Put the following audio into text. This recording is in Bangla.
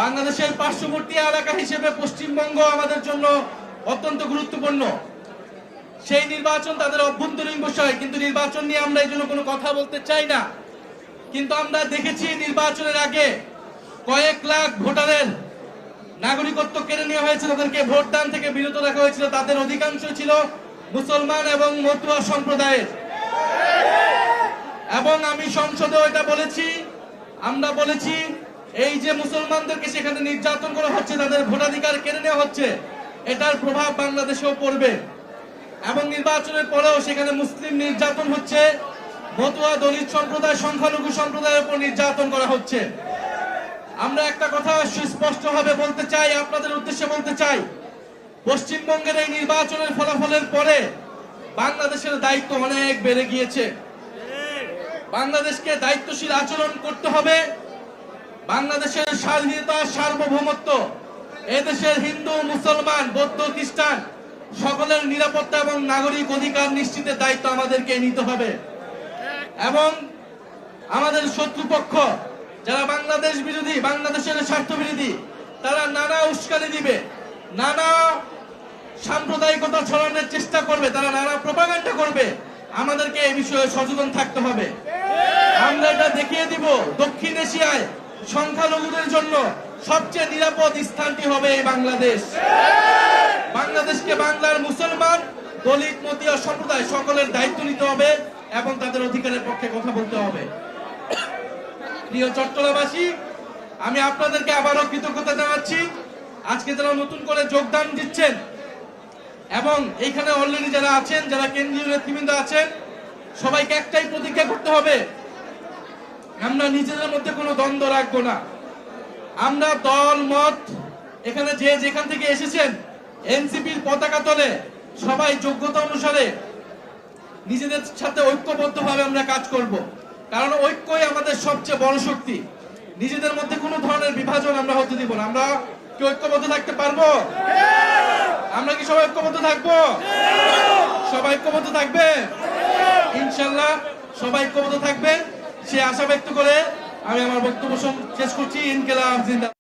বাংলাদেশের পার্শ্ববর্তী এলাকা হিসেবে পশ্চিমবঙ্গ আমাদের জন্য অত্যন্ত গুরুত্বপূর্ণ। সেই নির্বাচন তাদের অভ্যন্তরীণ বিষয়, কিন্তু নির্বাচন নিয়ে আমরা এই জন্য কোনো কথা বলতে চাই না। কিন্তু আমরা দেখেছি নির্বাচনের আগে কয়েক লাখ ভোটারের নাগরিকত্ব কেড়ে নেওয়া হয়েছে, তাদেরকে ভোটদান থেকে বিরত রাখা হয়েছিল। তাদের অধিকাংশ ছিল মুসলমান এবং মতুয়া সম্প্রদায়ের। এবং আমি সংসদে এটা বলেছি, আমরা বলেছি এই যে মুসলমানদেরকে সেখানে নির্যাতন করা হচ্ছে, তাদের ভোটাধিকার কেড়ে নেওয়া হচ্ছে, এটার প্রভাব বাংলাদেশেও পড়বে। এবং নির্বাচনের পরেও সেখানে মুসলিম নির্যাতন হচ্ছে, মতুয়া দলিত সম্প্রদায় সংখ্যালঘু সম্প্রদায়ের উপর নির্যাতন করা হচ্ছে। আমরা একটা কথা সুস্পষ্টভাবে বলতে চাই, আপনাদের উদ্দেশ্যে বলতে চাই, পশ্চিমবঙ্গের এই নির্বাচনের ফলাফলের পরে বাংলাদেশের দায়িত্ব অনেক বেড়ে গিয়েছে। বাংলাদেশকে দায়িত্বশীল আচরণ করতে হবে। বাংলাদেশের স্বাধীনতা, সার্বভৌমত্ব, এদেশের হিন্দু, মুসলমান, বৌদ্ধ, খ্রিস্টান সকলের নিরাপত্তা এবং নাগরিক অধিকার নিশ্চিতের দায়িত্ব আমাদেরকে নিতে হবে। এবং আমাদের শত্রুপক্ষ যারা বাংলাদেশ বিরোধী, বাংলাদেশের স্বার্থ বিরোধী, তারা নানা উস্কানি দিবে, নানা সাম্প্রদায়িকতা ছড়ানোর চেষ্টা করবে, তারা নানা প্রোপাগান্ডা করবে। আমাদেরকে এই বিষয়ে সচেতন থাকতে হবে। আমরা এটা দেখিয়ে দিব দক্ষিণ এশিয়ায় সংখ্যালঘুদের জন্য সবচেয়ে নিরাপদ স্থানটি হবে এই বাংলাদেশ। বাংলাদেশকে বাংলার মুসলমান, দলিত, মতুয়া সম্প্রদায় সকলের দায়িত্ব নিতে হবে এবং তাদের অধিকারের পক্ষে কথা বলতে হবে। প্রিয় চট্টগ্রামবাসী, আমি আপনাদেরকে আবারও কৃতজ্ঞতা জানাচ্ছি। আজকে যারা নতুন করে যোগদান দিচ্ছেন এবং এইখানে অলরেডি যারা আছেন, যারা কেন্দ্রীয় নেতৃবৃন্দ আছেন, সবাইকে একটাই প্রতিজ্ঞা করতে হবে, আমরা নিজেদের মধ্যে কোনো দ্বন্দ্ব রাখবো না। আমরা দল মত এখানে যে যেখান থেকে এসেছেন এনসিপির পতাকা তলে সবাই যোগ্যতা অনুসারে নিজেদের সাথে ঐক্যবদ্ধভাবে আমরা কাজ করব। কারণ ঐক্যই আমাদের সবচেয়ে বড় শক্তি। নিজেদের মধ্যে কোনো ধরনের বিভাজন আমরা হতে দিব না। আমরা কি ঐক্যবদ্ধ থাকতে পারবো? আমরা কি সবাই ঐক্যবদ্ধ থাকবো? সবাই ঐক্যবদ্ধ থাকবে ইনশাল্লাহ। সবাই ঐক্যবদ্ধ থাকবে সে আশা ব্যক্ত করে আমি আমার বক্তব্য শেষ করছি। ইনকিলাব জিন্দাবাদ।